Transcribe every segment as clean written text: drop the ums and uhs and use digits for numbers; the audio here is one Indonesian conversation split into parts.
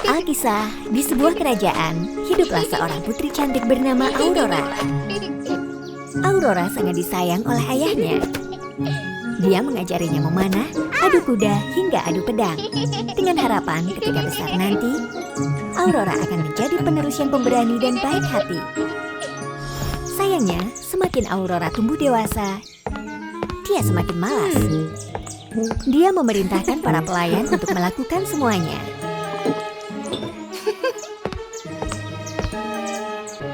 Alkisah, di sebuah kerajaan, hiduplah seorang putri cantik bernama Aurora. Aurora sangat disayang oleh ayahnya. Dia mengajarinya memanah, adu kuda, hingga adu pedang. Dengan harapan ketika besar nanti, Aurora akan menjadi penerus yang pemberani dan baik hati. Sayangnya, semakin Aurora tumbuh dewasa, dia semakin malas. Dia memerintahkan para pelayan untuk melakukan semuanya.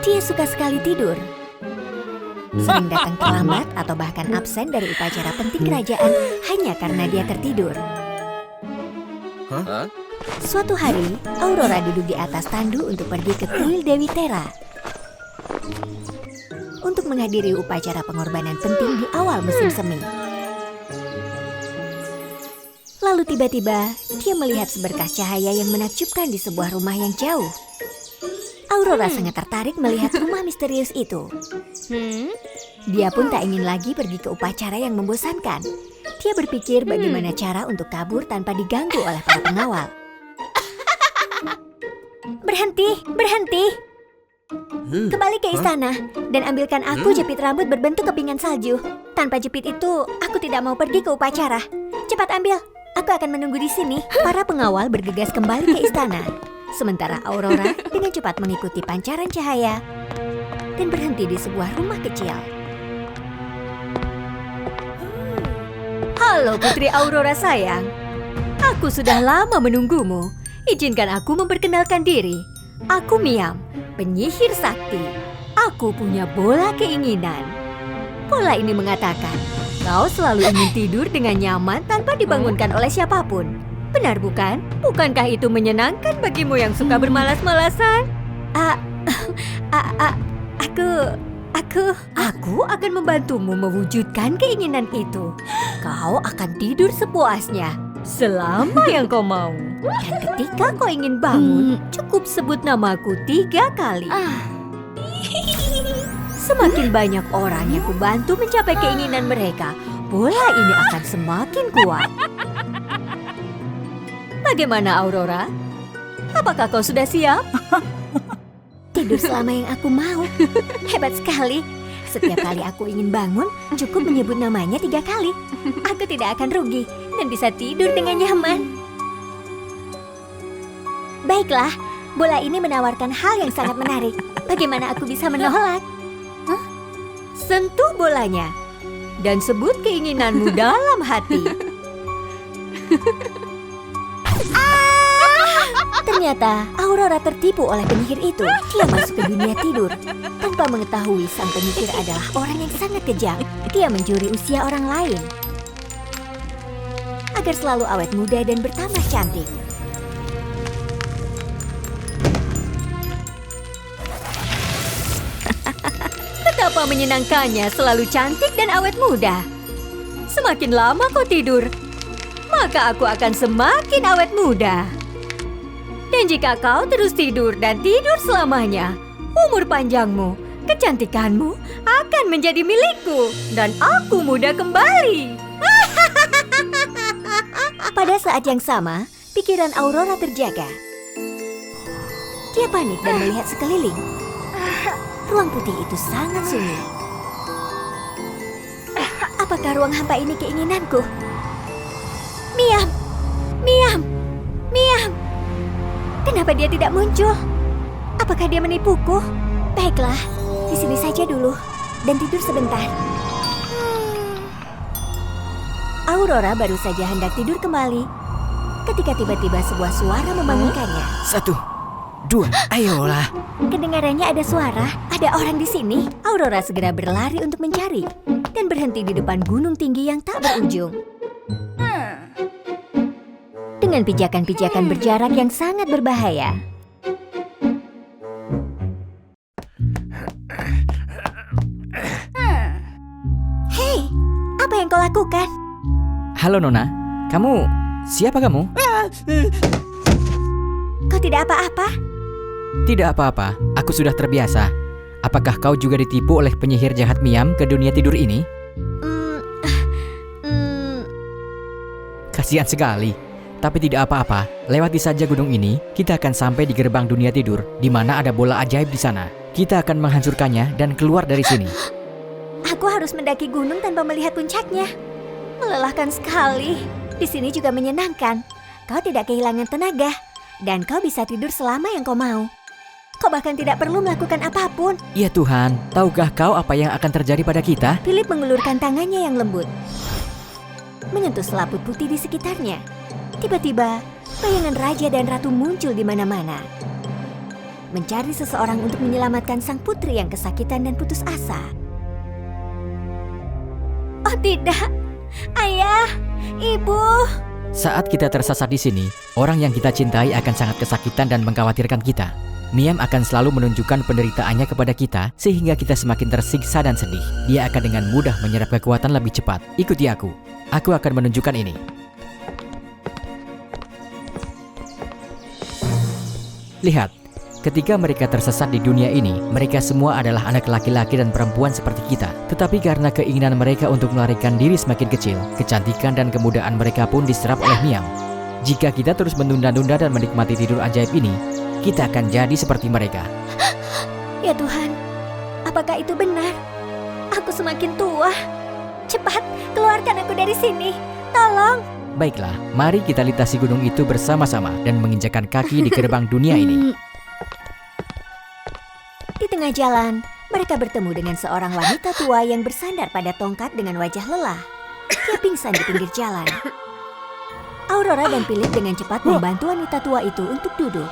Dia suka sekali tidur. Sering datang terlambat atau bahkan absen dari upacara penting kerajaan hanya karena dia tertidur. Suatu hari, Aurora duduk di atas tandu untuk pergi ke kuil Dewi Tera untuk menghadiri upacara pengorbanan penting di awal musim semi. Lalu tiba-tiba, dia melihat seberkas cahaya yang menakjubkan di sebuah rumah yang jauh. Aurora sangat tertarik melihat rumah misterius itu. Dia pun tak ingin lagi pergi ke upacara yang membosankan. Dia berpikir bagaimana cara untuk kabur tanpa diganggu oleh para pengawal. Berhenti, berhenti. Kembali ke istana dan ambilkan aku jepit rambut berbentuk kepingan salju. Tanpa jepit itu, aku tidak mau pergi ke upacara. Cepat ambil, aku akan menunggu di sini. Para pengawal bergegas kembali ke istana. Sementara Aurora dengan cepat mengikuti pancaran cahaya dan berhenti di sebuah rumah kecil. Halo Putri Aurora sayang, aku sudah lama menunggumu. Izinkan aku memperkenalkan diri. Aku Miam, penyihir sakti. Aku punya bola keinginan. Bola ini mengatakan, kau selalu ingin tidur dengan nyaman tanpa dibangunkan oleh siapapun. Benar bukan? Bukankah itu menyenangkan bagimu yang suka bermalas-malasan? Aku akan membantumu mewujudkan keinginan itu. Kau akan tidur sepuasnya selama yang kau mau. Dan ketika kau ingin bangun, cukup sebut namaku 3 kali. Semakin banyak orang yang kubantu mencapai keinginan mereka, bola ini akan semakin kuat. Bagaimana Aurora? Apakah kau sudah siap? Tidur selama yang aku mau. Hebat sekali. Setiap kali aku ingin bangun, cukup menyebut namanya 3 kali. Aku tidak akan rugi dan bisa tidur dengan nyaman. Baiklah, bola ini menawarkan hal yang sangat menarik. Bagaimana aku bisa menolak? Sentuh bolanya dan sebut keinginanmu dalam hati. Ternyata Aurora tertipu oleh penyihir itu. Dia masuk ke dunia tidur tanpa mengetahui sang penyihir adalah orang yang sangat kejam. Dia mencuri usia orang lain agar selalu awet muda dan bertambah cantik. Betapa menyenangkannya selalu cantik dan awet muda. Semakin lama kau tidur, maka aku akan semakin awet muda. Dan jika kau terus tidur dan tidur selamanya, umur panjangmu, kecantikanmu akan menjadi milikku. Dan aku muda kembali. Pada saat yang sama, pikiran Aurora terjaga. Dia panik dan melihat sekeliling. Ruang putih itu sangat sunyi. Apakah ruang hampa ini keinginanku? Miam! Miam! Miam! Kenapa dia tidak muncul? Apakah dia menipuku? Baiklah, di sini saja dulu dan tidur sebentar. Aurora baru saja hendak tidur kembali ketika tiba-tiba sebuah suara membangunkannya. 1, 2, ayolah. Kedengarannya ada suara, ada orang di sini. Aurora segera berlari untuk mencari dan berhenti di depan gunung tinggi yang tak berujung. Dengan pijakan-pijakan berjarak yang sangat berbahaya. Hei, apa yang kau lakukan? Halo Nona, siapa kamu? Kau tidak apa-apa? Tidak apa-apa, aku sudah terbiasa. Apakah kau juga ditipu oleh penyihir jahat Miam ke dunia tidur ini? Kasihan sekali. Tapi tidak apa-apa, lewati saja gunung ini, kita akan sampai di gerbang dunia tidur, di mana ada bola ajaib di sana. Kita akan menghancurkannya dan keluar dari sini. Aku harus mendaki gunung tanpa melihat puncaknya. Melelahkan sekali. Di sini juga menyenangkan. Kau tidak kehilangan tenaga, dan kau bisa tidur selama yang kau mau. Kau bahkan tidak perlu melakukan apapun. Ya Tuhan, tahukah kau apa yang akan terjadi pada kita? Philip mengulurkan tangannya yang lembut, menyentuh selaput putih di sekitarnya. Tiba-tiba, bayangan raja dan ratu muncul di mana-mana, mencari seseorang untuk menyelamatkan sang putri yang kesakitan dan putus asa. Oh tidak, ayah, ibu. Saat kita tersesat di sini, orang yang kita cintai akan sangat kesakitan dan mengkhawatirkan kita. Miam akan selalu menunjukkan penderitaannya kepada kita sehingga kita semakin tersiksa dan sedih. Dia akan dengan mudah menyerap kekuatan lebih cepat. Ikuti aku. Aku akan menunjukkan ini. Lihat, ketika mereka tersesat di dunia ini, mereka semua adalah anak laki-laki dan perempuan seperti kita. Tetapi karena keinginan mereka untuk melarikan diri semakin kecil, kecantikan dan kemudaan mereka pun diserap oleh Miam. Jika kita terus menunda-nunda dan menikmati tidur ajaib ini, kita akan jadi seperti mereka. Ya Tuhan, apakah itu benar? Aku semakin tua. Cepat, keluarkan aku dari sini. Tolong. Baiklah, mari kita lintasi gunung itu bersama-sama dan menginjakan kaki di gerbang dunia ini. Di tengah jalan, mereka bertemu dengan seorang wanita tua yang bersandar pada tongkat dengan wajah lelah. Dia pingsan di pinggir jalan. Aurora dan Philip dengan cepat membantu wanita tua itu untuk duduk.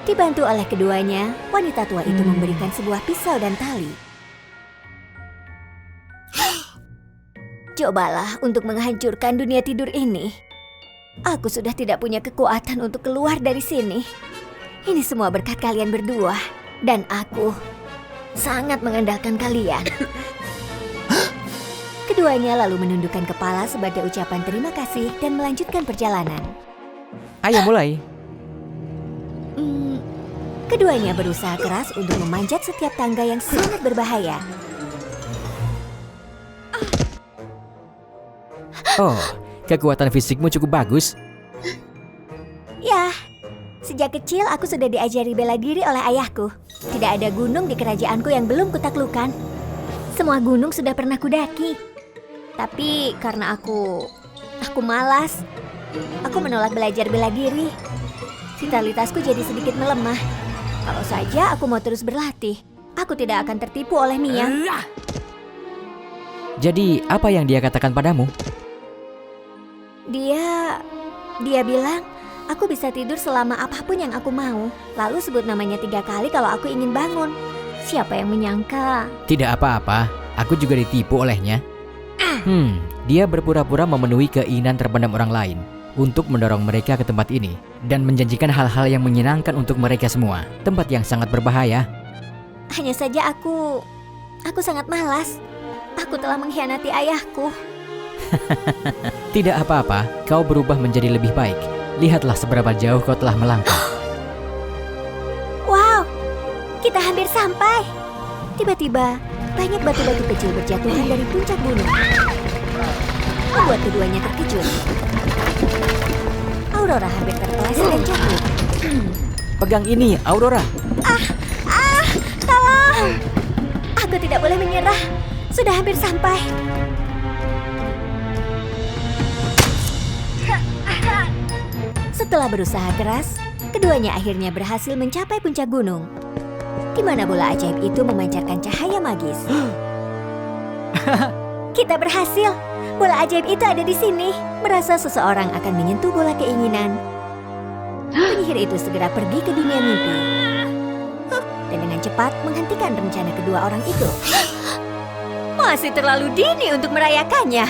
Dibantu oleh keduanya, wanita tua itu memberikan sebuah pisau dan tali. Cobalah untuk menghancurkan dunia tidur ini. Aku sudah tidak punya kekuatan untuk keluar dari sini. Ini semua berkat kalian berdua. Dan aku sangat mengandalkan kalian. Keduanya lalu menundukkan kepala sebagai ucapan terima kasih dan melanjutkan perjalanan. Ayo mulai. Keduanya berusaha keras untuk memanjat setiap tangga yang sangat berbahaya. Oh, kekuatan fisikmu cukup bagus. Ya, sejak kecil aku sudah diajari bela diri oleh ayahku. Tidak ada gunung di kerajaanku yang belum kutaklukan. Semua gunung sudah pernah kudaki. Tapi karena aku malas, aku menolak belajar bela diri. Vitalitasku jadi sedikit melemah. Kalau saja aku mau terus berlatih, aku tidak akan tertipu oleh Miam. Jadi, apa yang dia katakan padamu? Dia bilang, aku bisa tidur selama apapun yang aku mau. Lalu sebut namanya 3 kali kalau aku ingin bangun. Siapa yang menyangka? Tidak apa-apa, aku juga ditipu olehnya. Dia berpura-pura memenuhi keinginan terpendam orang lain untuk mendorong mereka ke tempat ini dan menjanjikan hal-hal yang menyenangkan untuk mereka semua. Tempat yang sangat berbahaya. Hanya saja aku sangat malas. Aku telah mengkhianati ayahku. Tidak apa-apa, kau berubah menjadi lebih baik. Lihatlah seberapa jauh kau telah melangkah. Wow, kita hampir sampai. Tiba-tiba, banyak batu-batu kecil berjatuhan dari puncak gunung, membuat keduanya terkejut. Aurora hampir terpeleset dan jatuh. Pegang ini, Aurora. Tolong! Aku tidak boleh menyerah. Sudah hampir sampai. Setelah berusaha keras, keduanya akhirnya berhasil mencapai puncak gunung, di mana bola ajaib itu memancarkan cahaya magis. Kita berhasil. Bola ajaib itu ada di sini. Merasa seseorang akan menyentuh bola keinginan, penyihir itu segera pergi ke dunia mimpi dan dengan cepat menghentikan rencana kedua orang itu. Masih terlalu dini untuk merayakannya.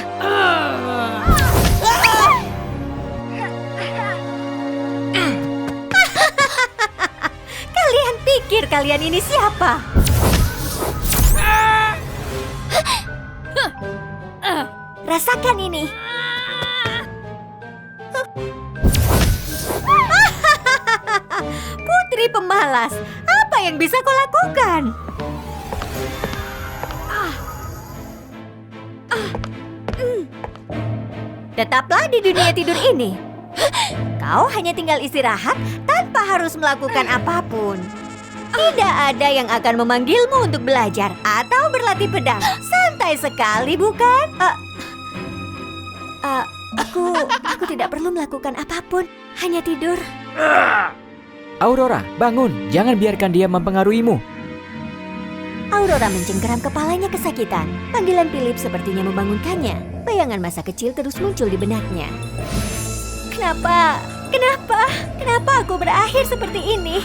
Kalian pikir kalian ini siapa? Rasakan ini. Putri pemalas, apa yang bisa kau lakukan? Tetaplah di dunia tidur ini. Kau hanya tinggal istirahat tanpa harus melakukan apapun. Tidak ada yang akan memanggilmu untuk belajar atau berlatih pedang. Santai sekali, bukan? Aku tidak perlu melakukan apapun, hanya tidur. Aurora, bangun. Jangan biarkan dia mempengaruhimu. Aurora mencengkeram kepalanya kesakitan. Panggilan Philip sepertinya membangunkannya. Bayangan masa kecil terus muncul di benaknya. Kenapa aku berakhir seperti ini?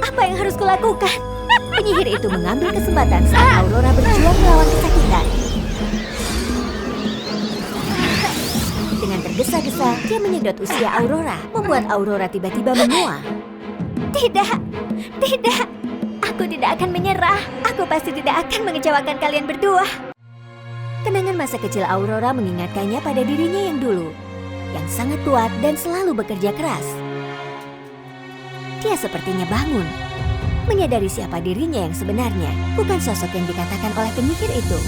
Apa yang harus kulakukan? Penyihir itu mengambil kesempatan saat Aurora berjuang melawan kesakitan. Dengan tergesa-gesa, dia menyedot usia Aurora, membuat Aurora tiba-tiba menguap. Tidak. Aku tidak akan menyerah. Aku pasti tidak akan mengecewakan kalian berdua. Kenangan masa kecil Aurora mengingatkannya pada dirinya yang dulu, yang sangat kuat dan selalu bekerja keras. Dia sepertinya bangun, menyadari siapa dirinya yang sebenarnya, bukan sosok yang dikatakan oleh penyihir itu.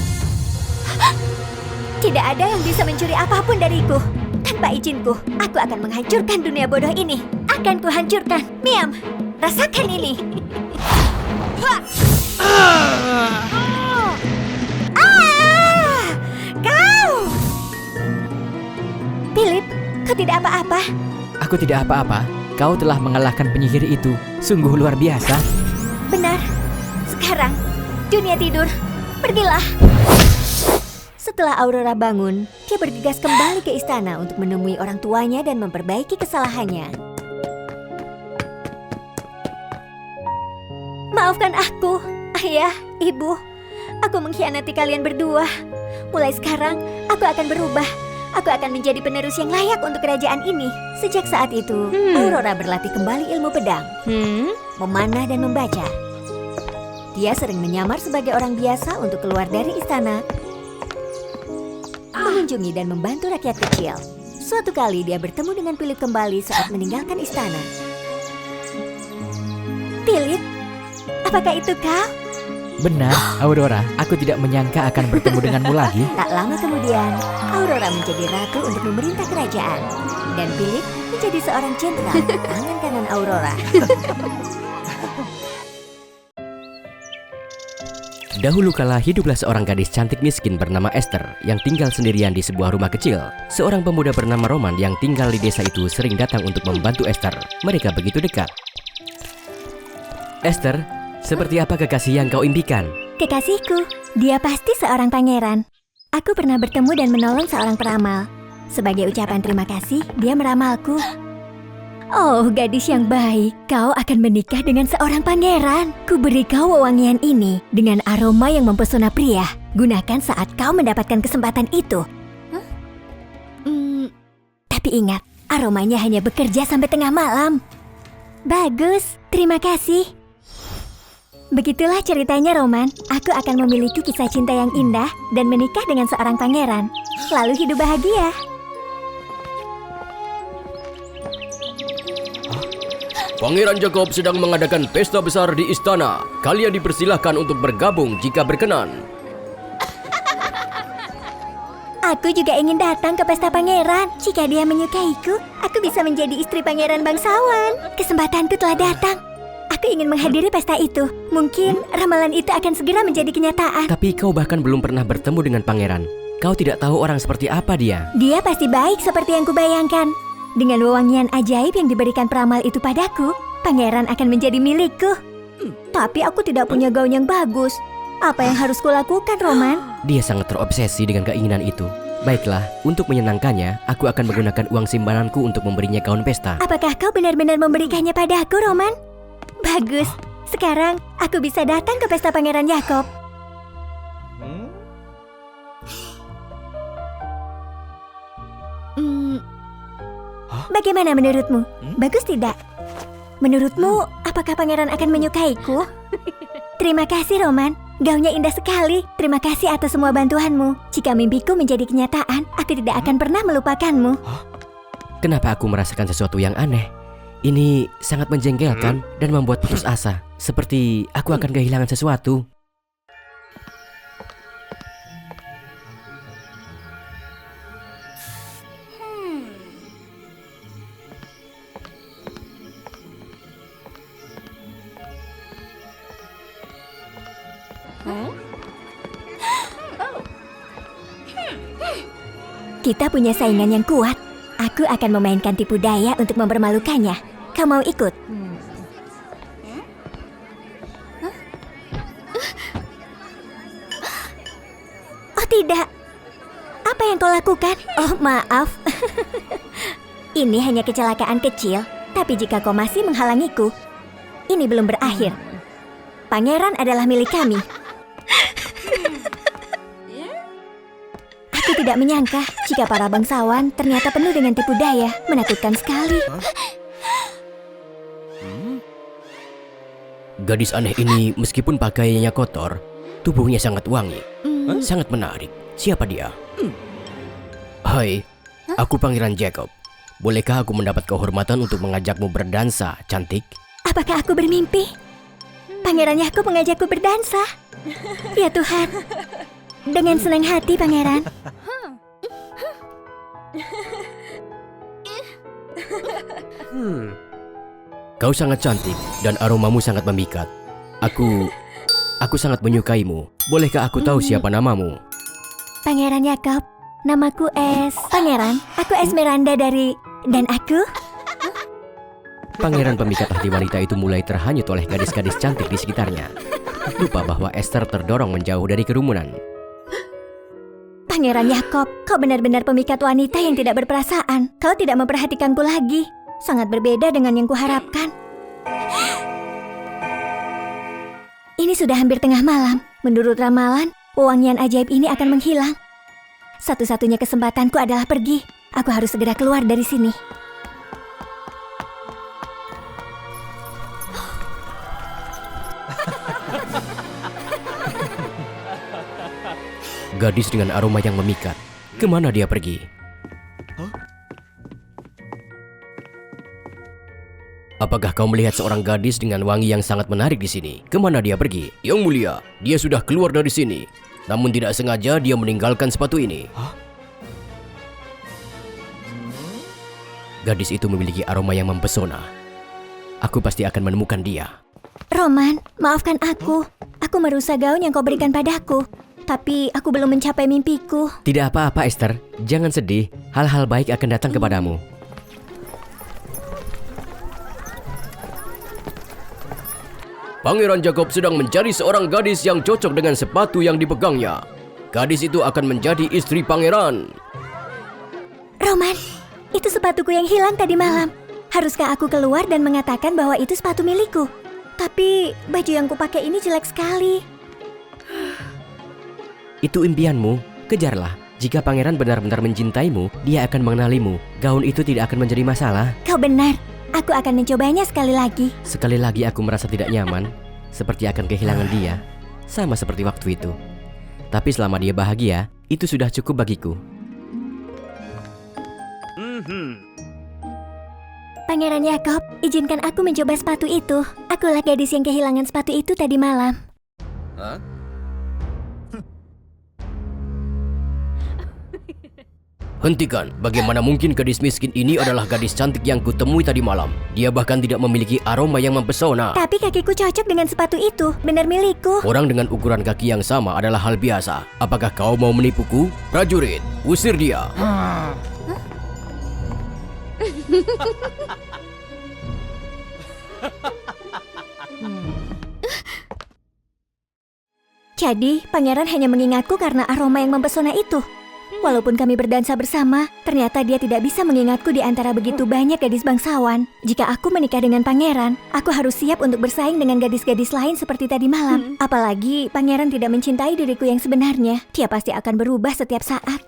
Tidak ada yang bisa mencuri apapun dariku. Tanpa izinku, aku akan menghancurkan dunia bodoh ini. Akan kuhancurkan. Miam, rasakan ini. Kau! Philip, kau tidak apa-apa. Aku tidak apa-apa. Kau telah mengalahkan penyihir itu. Sungguh luar biasa. Benar. Sekarang, dunia tidur. Pergilah. Setelah Aurora bangun, dia bergegas kembali ke istana untuk menemui orang tuanya dan memperbaiki kesalahannya. Maafkan aku, ayah, ibu. Aku mengkhianati kalian berdua. Mulai sekarang, aku akan berubah. Aku akan menjadi penerus yang layak untuk kerajaan ini. Sejak saat itu, Aurora berlatih kembali ilmu pedang, memanah dan membaca. Dia sering menyamar sebagai orang biasa untuk keluar dari istana, mengunjungi dan membantu rakyat kecil. Suatu kali dia bertemu dengan Philip kembali saat meninggalkan istana. Philip, apakah itu kau? Benar, Aurora. Aku tidak menyangka akan bertemu denganmu lagi. Tak lama kemudian, Aurora menjadi ratu untuk memerintah kerajaan. Dan Philip menjadi seorang jenderal, tangan kanan Aurora. Dahulu kala hiduplah seorang gadis cantik miskin bernama Esther yang tinggal sendirian di sebuah rumah kecil. Seorang pemuda bernama Roman yang tinggal di desa itu sering datang untuk membantu Esther. Mereka begitu dekat. Esther, seperti apa kekasih yang kau impikan? Kekasihku, dia pasti seorang pangeran. Aku pernah bertemu dan menolong seorang peramal. Sebagai ucapan terima kasih, dia meramalku. Oh, gadis yang baik, kau akan menikah dengan seorang pangeran. Ku beri kau wewangian ini dengan aroma yang mempesona pria. Gunakan saat kau mendapatkan kesempatan itu. Tapi ingat, aromanya hanya bekerja sampai tengah malam. Bagus, terima kasih. Begitulah ceritanya, Roman. Aku akan memiliki kisah cinta yang indah dan menikah dengan seorang pangeran. Lalu hidup bahagia. Pangeran Jacob sedang mengadakan pesta besar di istana. Kalian dipersilahkan untuk bergabung jika berkenan. Aku juga ingin datang ke pesta pangeran. Jika dia menyukaiku, aku bisa menjadi istri pangeran bangsawan. Kesempatanku telah datang. Aku ingin menghadiri pesta itu. Mungkin ramalan itu akan segera menjadi kenyataan. Tapi kau bahkan belum pernah bertemu dengan pangeran. Kau tidak tahu orang seperti apa dia. Dia pasti baik seperti yang kubayangkan. Dengan wewangian ajaib yang diberikan peramal itu padaku, pangeran akan menjadi milikku. Tapi aku tidak punya gaun yang bagus. Apa yang harus kulakukan, Roman? Dia sangat terobsesi dengan keinginan itu. Baiklah, untuk menyenangkannya, aku akan menggunakan uang simpananku untuk memberinya gaun pesta. Apakah kau benar-benar memberikannya padaku, Roman? Bagus. Sekarang aku bisa datang ke pesta Pangeran Jacob. Bagaimana menurutmu? Bagus tidak? Menurutmu, apakah pangeran akan menyukaiku? Terima kasih, Roman. Gaunnya indah sekali. Terima kasih atas semua bantuanmu. Jika mimpiku menjadi kenyataan, aku tidak akan pernah melupakanmu. Kenapa aku merasakan sesuatu yang aneh? Ini sangat menjengkelkan dan membuat putus asa. Seperti aku akan kehilangan sesuatu. Kita punya saingan yang kuat. Aku akan memainkan tipu daya untuk mempermalukannya. Kau mau ikut? Oh tidak. Apa yang kau lakukan? Oh maaf. Ini hanya kecelakaan kecil. Tapi jika kau masih menghalangiku, ini belum berakhir. Pangeran adalah milik kami. Aku tidak menyangka jika para bangsawan ternyata penuh dengan tipu daya. Menakutkan sekali. Gadis aneh ini meskipun pakaiannya kotor, tubuhnya sangat wangi. Sangat menarik. Siapa dia? Hai, aku Pangeran Jacob. Bolehkah aku mendapat kehormatan untuk mengajakmu berdansa, cantik? Apakah aku bermimpi? Pangeran Yakob mengajakku berdansa. Ya Tuhan. Dengan senang hati, Pangeran. Kau sangat cantik dan aromamu sangat memikat. Aku sangat menyukaimu. Bolehkah aku tahu siapa namamu? Pangeran Yakob, namaku Pangeran, aku Esmeralda dari... Dan aku? Pangeran pemikat hati wanita itu mulai terhanyut oleh gadis-gadis cantik di sekitarnya. Lupa bahwa Esther terdorong menjauh dari kerumunan. Pangeran Yakob, kau benar-benar pemikat wanita yang tidak berperasaan. Kau tidak memperhatikanku lagi. Sangat berbeda dengan yang kuharapkan. Ini sudah hampir tengah malam. Menurut ramalan, wewangian ajaib ini akan menghilang. Satu-satunya kesempatanku adalah pergi. Aku harus segera keluar dari sini. Gadis dengan aroma yang memikat. Kemana dia pergi? Apakah kau melihat seorang gadis dengan wangi yang sangat menarik di sini? Kemana dia pergi? Yang mulia, dia sudah keluar dari sini. Namun tidak sengaja dia meninggalkan sepatu ini. Gadis itu memiliki aroma yang mempesona. Aku pasti akan menemukan dia. Roman, maafkan aku. Aku merusak gaun yang kau berikan padaku. Tapi aku belum mencapai mimpiku. Tidak apa-apa, Esther. Jangan sedih. Hal-hal baik akan datang kepadamu. Pangeran Jacob sedang mencari seorang gadis yang cocok dengan sepatu yang dipegangnya. Gadis itu akan menjadi istri pangeran. Roman, itu sepatuku yang hilang tadi malam. Haruskah aku keluar dan mengatakan bahwa itu sepatu milikku? Tapi baju yang kupakai ini jelek sekali. Itu impianmu, kejarlah. Jika pangeran benar-benar mencintaimu, dia akan mengenalimu. Gaun itu tidak akan menjadi masalah. Kau benar, aku akan mencobanya sekali lagi. Sekali lagi aku merasa tidak nyaman, seperti akan kehilangan dia. Sama seperti waktu itu. Tapi selama dia bahagia, itu sudah cukup bagiku. Pangeran Yakob, izinkan aku mencoba sepatu itu. Akulah gadis yang kehilangan sepatu itu tadi malam. Hentikan, bagaimana mungkin gadis miskin ini adalah gadis cantik yang kutemui tadi malam. Dia bahkan tidak memiliki aroma yang mempesona. Tapi kakiku cocok dengan sepatu itu, benar milikku. Orang dengan ukuran kaki yang sama adalah hal biasa. Apakah kau mau menipuku? Prajurit, usir dia. Jadi, pangeran hanya mengingatku karena aroma yang mempesona itu. Walaupun kami berdansa bersama, ternyata dia tidak bisa mengingatku di antara begitu banyak gadis bangsawan. Jika aku menikah dengan pangeran, aku harus siap untuk bersaing dengan gadis-gadis lain seperti tadi malam. Apalagi pangeran tidak mencintai diriku yang sebenarnya. Dia pasti akan berubah setiap saat.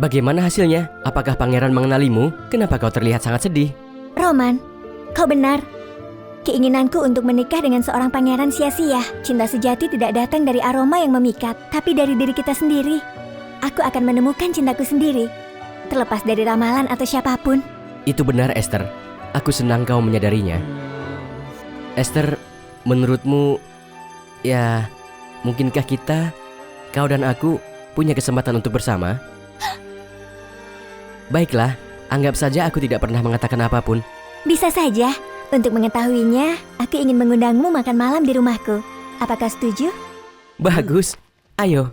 Bagaimana hasilnya? Apakah pangeran mengenalimu? Kenapa kau terlihat sangat sedih? Roman, kau benar. Keinginanku untuk menikah dengan seorang pangeran sia-sia. Cinta sejati tidak datang dari aroma yang memikat, tapi dari diri kita sendiri. Aku akan menemukan cintaku sendiri, terlepas dari ramalan atau siapapun. Itu benar, Esther. Aku senang kau menyadarinya. Esther, menurutmu, ya, mungkinkah kita, kau dan aku, punya kesempatan untuk bersama? Baiklah, anggap saja aku tidak pernah mengatakan apapun. Bisa saja. Untuk mengetahuinya, aku ingin mengundangmu makan malam di rumahku. Apakah setuju? Bagus. Ayo,